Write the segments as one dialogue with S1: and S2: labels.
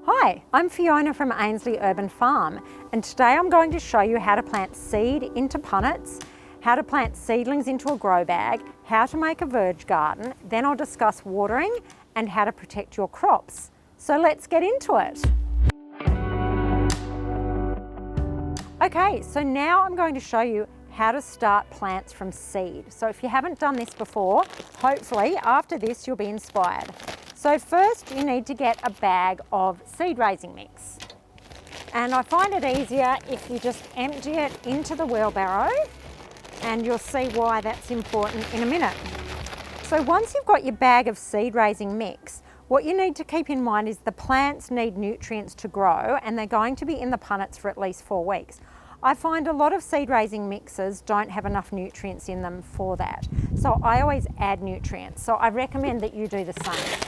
S1: Hi, I'm Fiona from Ainslie Urban Farm, and today I'm going to show you how to plant seed into punnets, how to plant seedlings into a grow bag, how to make a verge garden, then I'll discuss watering and how to protect your crops. So let's get into it. Okay, so now I'm going to show you how to start plants from seed. So if you haven't done this before, hopefully after this you'll be inspired. So first you need to get a bag of seed raising mix. And I find it easier if you just empty it into the wheelbarrow, and you'll see why that's important in a minute. So once you've got your bag of seed raising mix, what you need to keep in mind is the plants need nutrients to grow, and they're going to be in the punnets for at least 4 weeks. I find a lot of seed raising mixes don't have enough nutrients in them for that. So I always add nutrients. So I recommend that you do the same.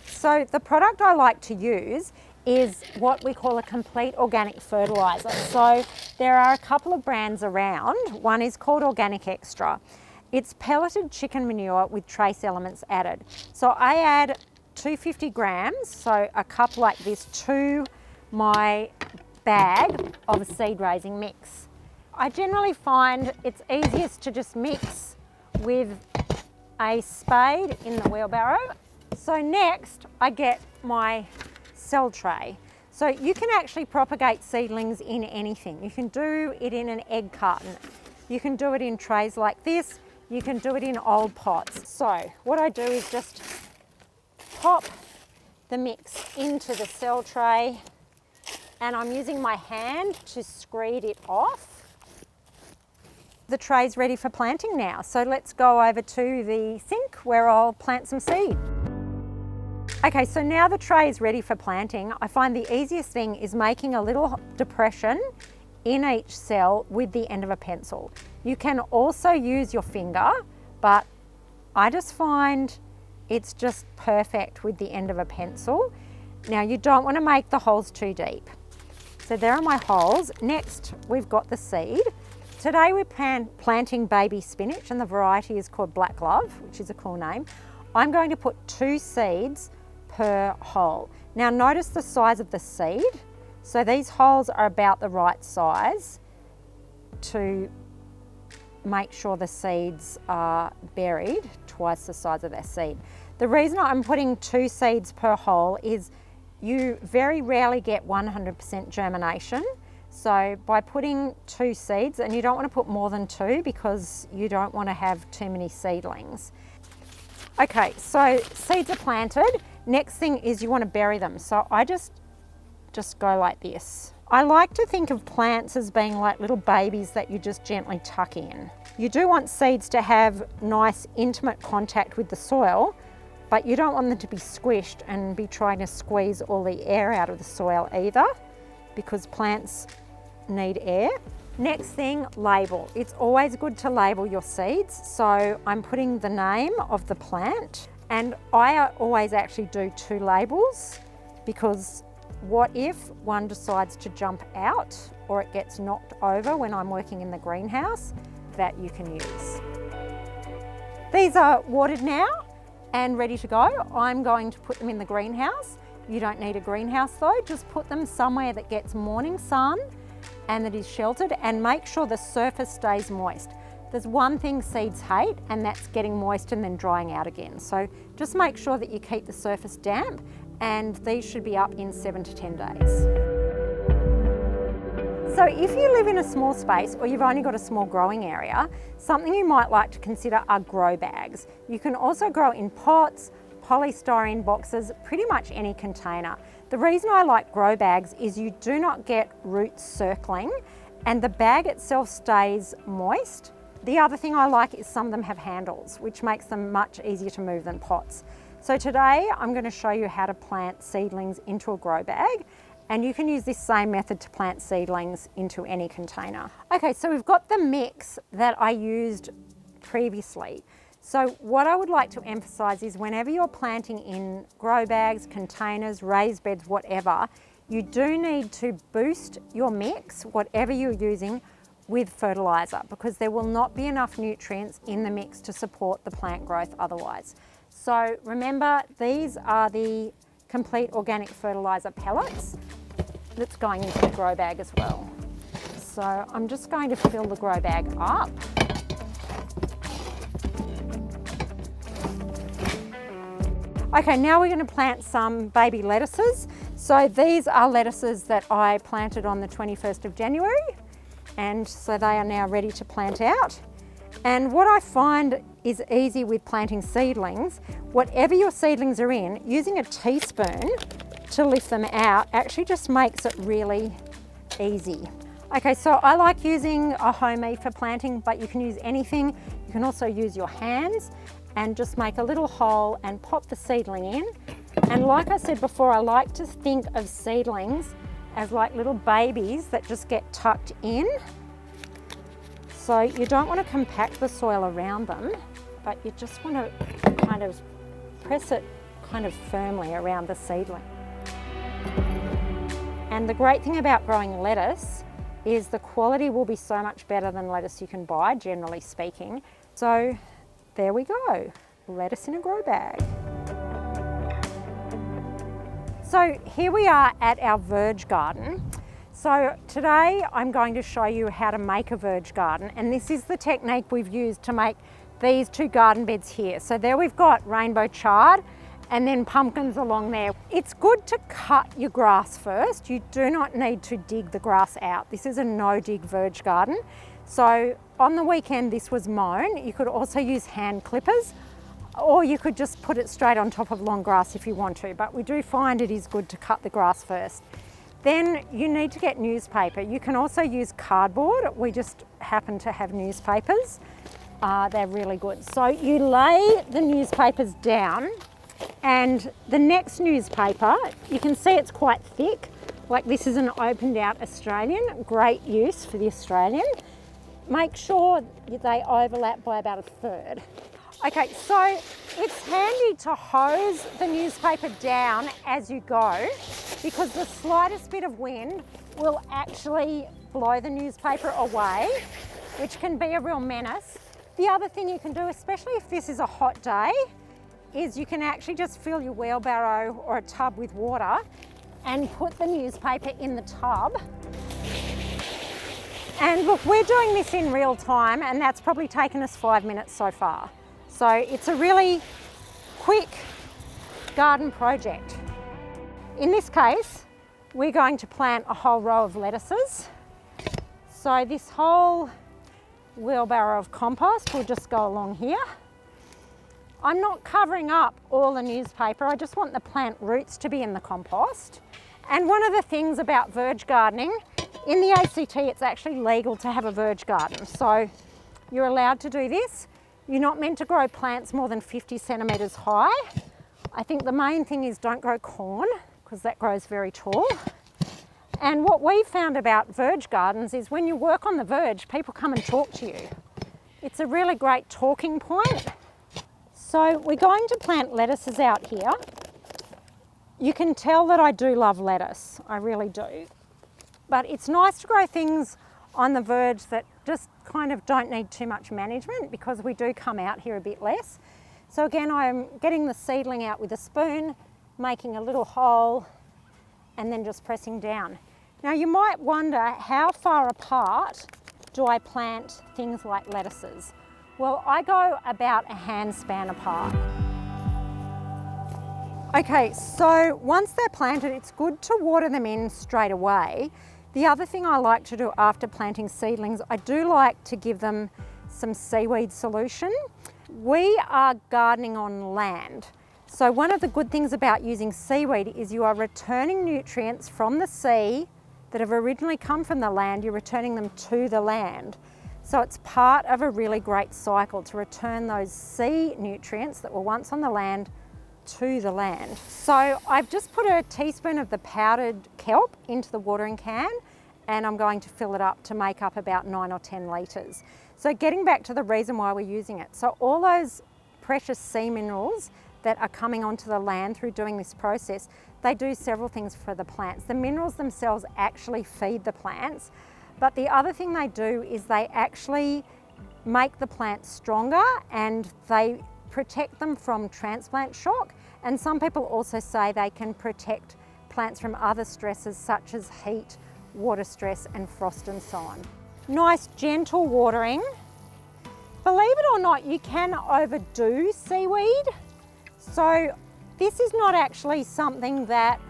S1: So the product I like to use is what we call a complete organic fertiliser. So there are a couple of brands around. One is called Organic Extra. It's pelleted chicken manure with trace elements added. So I add 250 grams, so a cup like this, to my bag of seed raising mix. I generally find it's easiest to just mix with a spade in the wheelbarrow. So next I get my cell tray. So you can actually propagate seedlings in anything. You can do it in an egg carton. You can do it in trays like this. You can do it in old pots. So what I do is just pop the mix into the cell tray, and I'm using my hand to screed it off. The tray's ready for planting now. So let's go over to the sink where I'll plant some seed. Okay, so now the tray is ready for planting. I find the easiest thing is making a little depression in each cell with the end of a pencil. You can also use your finger, but I just find it's just perfect with the end of a pencil. Now you don't want to make the holes too deep. So there are my holes. Next, we've got the seed. Today we're planting baby spinach, and the variety is called Black Love, which is a cool name. I'm going to put 2 seeds per hole. Now notice the size of the seed. So these holes are about the right size to make sure the seeds are buried twice the size of their seed. The reason I'm putting 2 seeds per hole is you very rarely get 100% germination. So by putting 2 seeds, and you don't want to put more than 2 because you don't want to have too many seedlings. Okay, so seeds are planted. Next thing is you want to bury them. So I just go like this. I like to think of plants as being like little babies that you just gently tuck in. You do want seeds to have nice intimate contact with the soil, but you don't want them to be squished and be trying to squeeze all the air out of the soil either, because plants need air. Next thing, label. It's always good to label your seeds. So I'm putting the name of the plant, and I always actually do 2 labels, because what if one decides to jump out or it gets knocked over when I'm working in the greenhouse, that you can use. These are watered now and ready to go. I'm going to put them in the greenhouse. You don't need a greenhouse though, just put them somewhere that gets morning sun and that is sheltered, and make sure the surface stays moist. There's one thing seeds hate, and that's getting moist and then drying out again. So just make sure that you keep the surface damp, and these should be up in 7 to 10 days. So if you live in a small space, or you've only got a small growing area, something you might like to consider are grow bags. You can also grow in pots, polystyrene boxes, pretty much any container. The reason I like grow bags is you do not get roots circling, and the bag itself stays moist. The other thing I like is some of them have handles, which makes them much easier to move than pots. So today I'm going to show you how to plant seedlings into a grow bag, and you can use this same method to plant seedlings into any container. Okay, so we've got the mix that I used previously. So what I would like to emphasize is whenever you're planting in grow bags, containers, raised beds, whatever, you do need to boost your mix, whatever you're using, with fertiliser, because there will not be enough nutrients in the mix to support the plant growth otherwise. So remember, these are the complete organic fertiliser pellets that's going into the grow bag as well. So I'm just going to fill the grow bag up. Okay, now we're going to plant some baby lettuces. So these are lettuces that I planted on the 21st of January, and so they are now ready to plant out. And what I find is easy with planting seedlings, whatever your seedlings are in, using a teaspoon to lift them out actually just makes it really easy. Okay, so I like using a homie for planting, but you can use anything. You can also use your hands and just make a little hole and pop the seedling in. And like I said before, I like to think of seedlings as like little babies that just get tucked in. So you don't want to compact the soil around them, but you just want to kind of press it kind of firmly around the seedling. And the great thing about growing lettuce is the quality will be so much better than lettuce you can buy, generally speaking. So there we go, lettuce in a grow bag. So here we are at our verge garden. So today I'm going to show you how to make a verge garden, and this is the technique we've used to make these two garden beds here. So there we've got rainbow chard and then pumpkins along there. It's good to cut your grass first. You do not need to dig the grass out. This is a no-dig verge garden. So on the weekend this was mown. You could also use hand clippers, or you could just put it straight on top of long grass if you want to, but we do find it is good to cut the grass first. Then you need to get newspaper. You can also use cardboard. We just happen to have newspapers. They're really good. So you lay the newspapers down, and the next newspaper, you can see it's quite thick. Like this is an opened out Australian, great use for the Australian. Make sure they overlap by about a third. Okay, so it's handy to hose the newspaper down as you go, because the slightest bit of wind will actually blow the newspaper away, which can be a real menace. The other thing you can do, especially if this is a hot day, is you can actually just fill your wheelbarrow or a tub with water and put the newspaper in the tub. And look, we're doing this in real time, and that's probably taken us 5 minutes so far. So it's a really quick garden project. In this case, we're going to plant a whole row of lettuces. So this whole wheelbarrow of compost will just go along here. I'm not covering up all the newspaper, I just want the plant roots to be in the compost. And one of the things about verge gardening, in the ACT it's actually legal to have a verge garden. So you're allowed to do this. You're not meant to grow plants more than 50 centimetres high. I think the main thing is don't grow corn, because that grows very tall. And what we found about verge gardens is when you work on the verge, people come and talk to you. It's a really great talking point. So we're going to plant lettuces out here. You can tell that I do love lettuce, I really do. But it's nice to grow things on the verge that just kind of don't need too much management, because we do come out here a bit less. So again, I'm getting the seedling out with a spoon, making a little hole, and then just pressing down. Now you might wonder, how far apart do I plant things like lettuces? Well, I go about a hand span apart. Okay, so once they're planted, it's good to water them in straight away. The other thing I like to do after planting seedlings, I do like to give them some seaweed solution. We are gardening on land. So one of the good things about using seaweed is you are returning nutrients from the sea that have originally come from the land, you're returning them to the land. So it's part of a really great cycle to return those sea nutrients that were once on the land to the land. So I've just put a teaspoon of the powdered kelp into the watering can, and I'm going to fill it up to make up about 9 or 10 litres. So getting back to the reason why we're using it. So all those precious sea minerals that are coming onto the land through doing this process, they do several things for the plants. The minerals themselves actually feed the plants, but the other thing they do is they actually make the plants stronger, and they protect them from transplant shock, And some people also say they can protect plants from other stresses such as heat, water stress and frost and so on. Nice gentle watering. Believe it or not, you can overdo seaweed. So this is not actually something that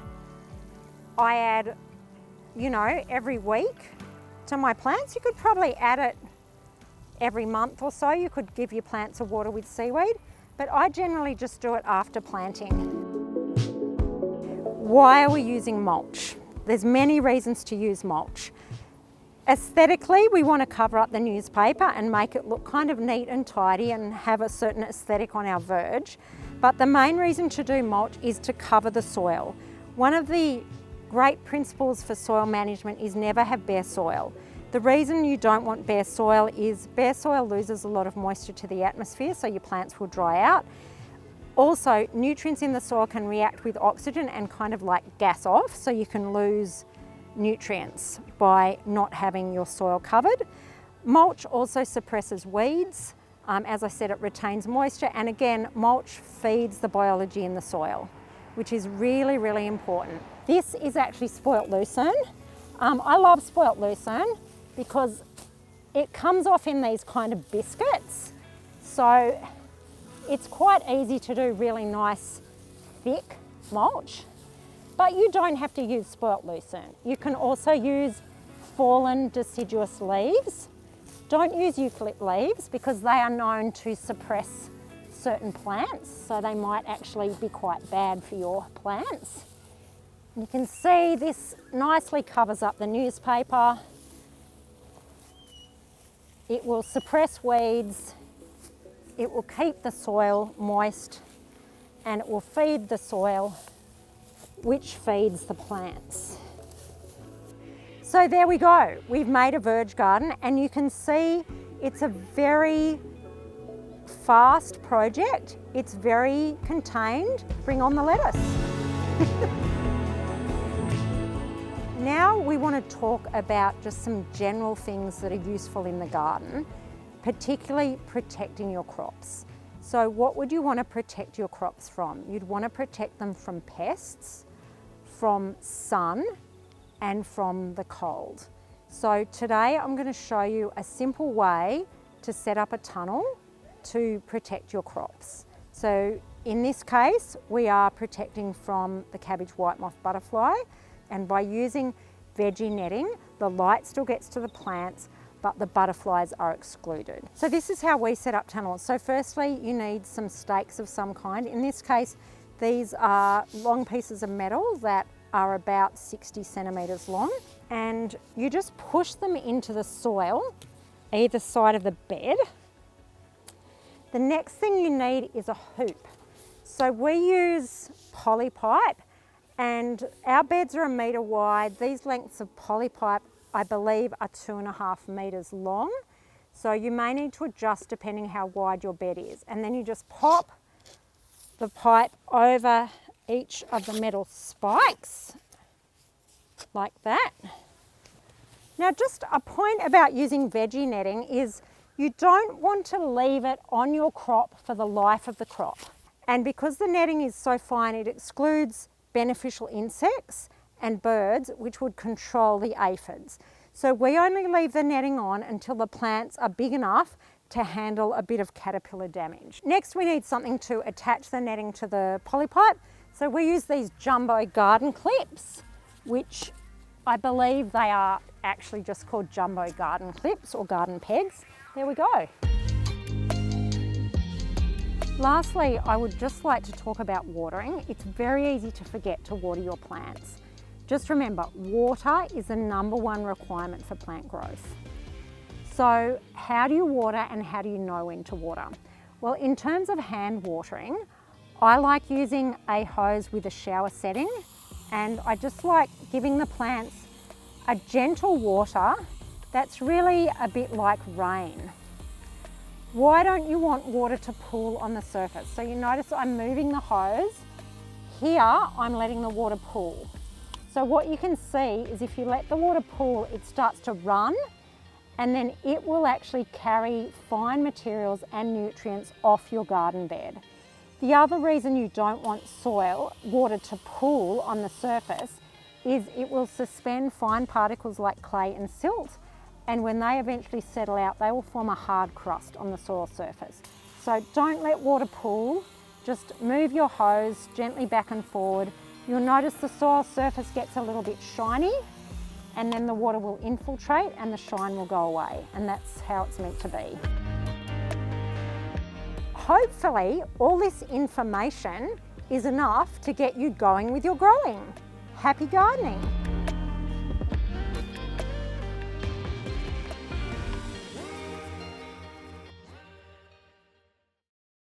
S1: I add, you know, every week to my plants. You could probably add it every month or so. You could give your plants a water with seaweed, but I generally just do it after planting. Why are we using mulch? There's many reasons to use mulch. Aesthetically, we want to cover up the newspaper and make it look kind of neat and tidy and have a certain aesthetic on our verge. But the main reason to do mulch is to cover the soil. One of the great principles for soil management is never have bare soil. The reason you don't want bare soil is bare soil loses a lot of moisture to the atmosphere, so your plants will dry out. Also, nutrients in the soil can react with oxygen and kind of like gas off, so you can lose nutrients by not having your soil covered. Mulch also suppresses weeds. As I said, it retains moisture, and again, mulch feeds the biology in the soil, which is really, really important. This is actually spoilt lucerne. I love spoilt lucerne because it comes off in these kind of biscuits. So it's quite easy to do really nice, thick mulch, but you don't have to use spoilt lucerne. You can also use fallen deciduous leaves. Don't use eucalypt leaves because they are known to suppress certain plants, so they might actually be quite bad for your plants. You can see this nicely covers up the newspaper. It will suppress weeds, it will keep the soil moist, and it will feed the soil, which feeds the plants. So there we go. We've made a verge garden, and you can see it's a very fast project. It's very contained. Bring on the lettuce. Now we want to talk about just some general things that are useful in the garden, particularly protecting your crops. So what would you want to protect your crops from? You'd want to protect them from pests, from sun, and from the cold. So today I'm going to show you a simple way to set up a tunnel to protect your crops. So in this case, we are protecting from the cabbage white moth butterfly, and by using veggie netting, the light still gets to the plants, but the butterflies are excluded. So this is how we set up tunnels. So firstly, you need some stakes of some kind. In this case, these are long pieces of metal that are about 60 centimetres long, and you just push them into the soil, either side of the bed. The next thing you need is a hoop. So we use polypipe, and our beds are 1 metre wide. These lengths of polypipe, I believe, are 2.5 metres long. So you may need to adjust depending how wide your bed is. And then you just pop the pipe over each of the metal spikes, like that. Now, just a point about using veggie netting is you don't want to leave it on your crop for the life of the crop. And because the netting is so fine, it excludes beneficial insects and birds, which would control the aphids. So we only leave the netting on until the plants are big enough to handle a bit of caterpillar damage. Next, we need something to attach the netting to the polypipe. So we use these jumbo garden clips, which I believe they are actually just called jumbo garden clips or garden pegs. There we go. Lastly, I would just like to talk about watering. It's very easy to forget to water your plants. Just remember, water is the #1 requirement for plant growth. So how do you water and how do you know when to water? Well, in terms of hand watering, I like using a hose with a shower setting, and I just like giving the plants a gentle water that's really a bit like rain. Why don't you want water to pool on the surface? So you notice I'm moving the hose. Here, I'm letting the water pool. So what you can see is if you let the water pool, it starts to run, and then it will actually carry fine materials and nutrients off your garden bed. The other reason you don't want water to pool on the surface is it will suspend fine particles like clay and silt, and when they eventually settle out, they will form a hard crust on the soil surface. So don't let water pool, just move your hose gently back and forward. You'll notice the soil surface gets a little bit shiny, and then the water will infiltrate and the shine will go away, and that's how it's meant to be. Hopefully, all this information is enough to get you going with your growing. Happy gardening!